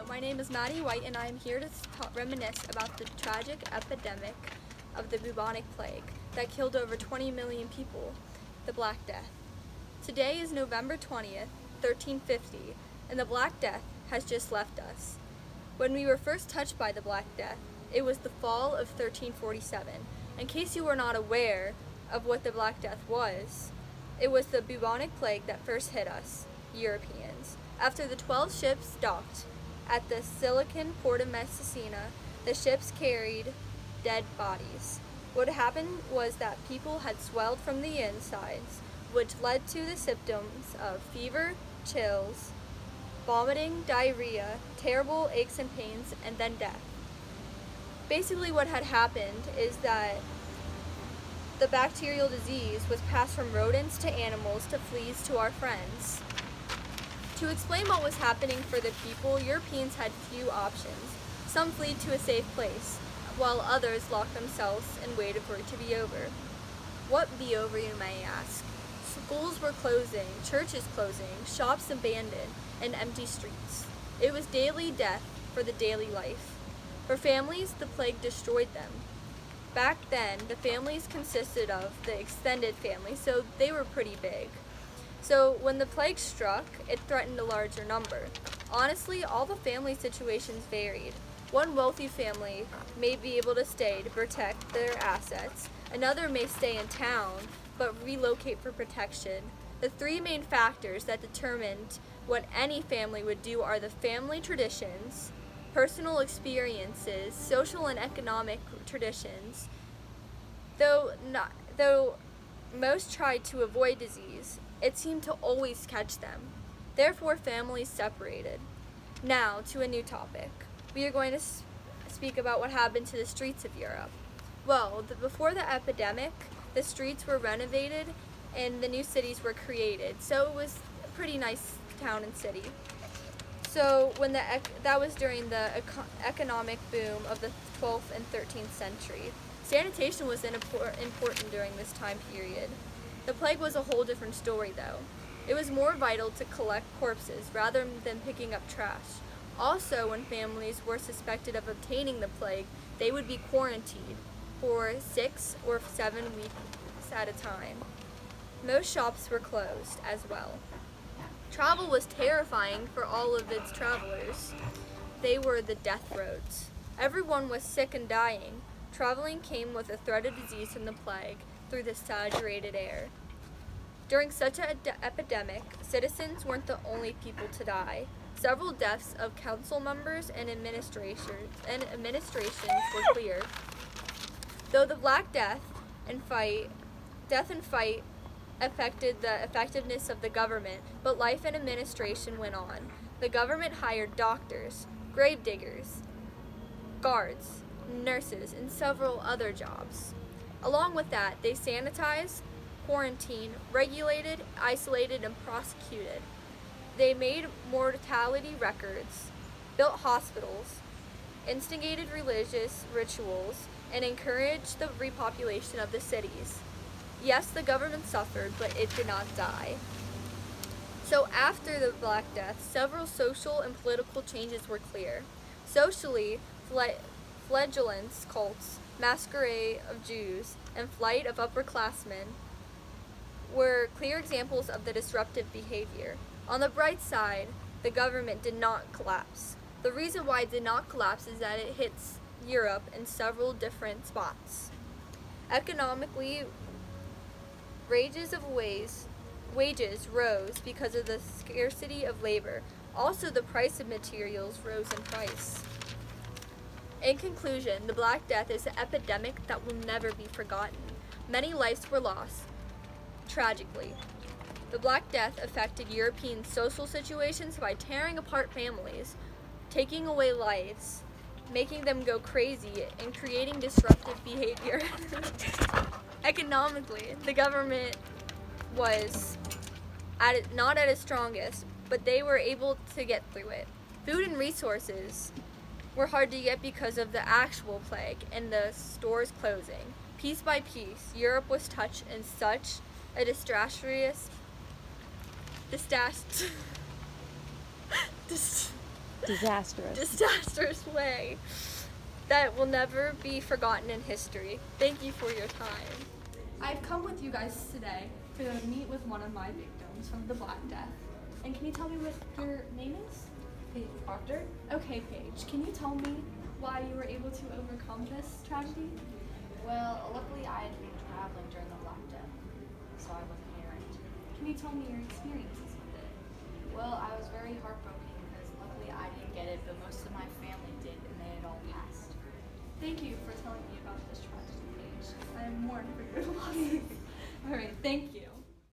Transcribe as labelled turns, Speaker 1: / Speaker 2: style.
Speaker 1: My name is Maddie White, and I am here to reminisce about the tragic epidemic of the bubonic plague that killed over 20 million people, the Black Death. Today is November 20th, 1350, and the Black Death has just left us. When we were first touched by the Black Death, it was the fall of 1347. In case you were not aware of what the Black Death was, it was the bubonic plague that first hit us, Europeans. After the 12 ships docked at the Sicilian port of Messina, the ships carried dead bodies. What happened was that people had swelled from the insides, which led to the symptoms of fever, chills, vomiting, diarrhea, terrible aches and pains, and then death. Basically what had happened is that the bacterial disease was passed from rodents to animals to fleas to our friends. To explain what was happening for the people, Europeans had few options. Some fled to a safe place, while others locked themselves and waited for it to be over. What be over, you may ask? Schools were closing, churches closing, shops abandoned, and empty streets. It was daily death for the daily life. For families, the plague destroyed them. Back then, the families consisted of the extended family, so they were pretty big. So when the plague struck, it threatened a larger number. Honestly, all the family situations varied. One wealthy family may be able to stay to protect their assets. Another may stay in town, but relocate for protection. The three main factors that determined what any family would do are the family traditions, personal experiences, social and economic traditions. Though most tried to avoid disease, it seemed to always catch them. Therefore, families separated. Now, to a new topic. We are going to speak about what happened to the streets of Europe. Well, before the epidemic, the streets were renovated and the new cities were created. So it was a pretty nice town and city. So that was during the economic boom of the 12th and 13th century. Sanitation was important during this time period. The plague was a whole different story, though. It was more vital to collect corpses rather than picking up trash. Also, when families were suspected of obtaining the plague, they would be quarantined for 6 or 7 weeks at a time. Most shops were closed as well. Travel was terrifying for all of its travelers. They were the death roads. Everyone was sick and dying. Traveling came with a threat of disease from the plague through the saturated air. During such an epidemic, citizens weren't the only people to die. Several deaths of council members and administrations were clear. Though the Black Death and fight affected the effectiveness of the government, but life and administration went on. The government hired doctors, grave diggers, guards, nurses, and several other jobs. Along with that, they sanitized, quarantined, regulated, isolated, and prosecuted. They made mortality records, built hospitals, instigated religious rituals, and encouraged the repopulation of the cities. Yes, the government suffered, but it did not die. So after the Black Death, several social and political changes were clear. Socially, flagellants, cults, masquerade of Jews, and flight of upperclassmen were clear examples of the disruptive behavior. On the bright side, the government did not collapse. The reason why it did not collapse is that it hits Europe in several different spots. Economically, wages rose because of the scarcity of labor. Also, the price of materials rose in price. In conclusion, the Black Death is an epidemic that will never be forgotten. Many lives were lost, tragically. The Black Death affected European social situations by tearing apart families, taking away lives, making them go crazy, and creating disruptive behavior. Economically, the government was not at its strongest, but they were able to get through it. Food and resources were hard to get because of the actual plague and the stores closing. Piece by piece, Europe was touched in such a disastrous disastrous way that will never be forgotten in history. Thank you for your time. I've come with you guys today to meet with one of my victims from the Black Death. And can you tell me what your name is?
Speaker 2: Paige Proctor.
Speaker 1: Okay, Paige, can you tell me why you were able to overcome this tragedy?
Speaker 2: Well, luckily I had been traveling during the Black Death, so I wasn't errant.
Speaker 1: Can you tell me your experiences with it?
Speaker 2: Well, I was very heartbroken because luckily I didn't get it, but most of my family did, and they had all passed.
Speaker 1: Thank you for telling me about this tragedy, Paige. I am mourned for your loss. All right, thank you.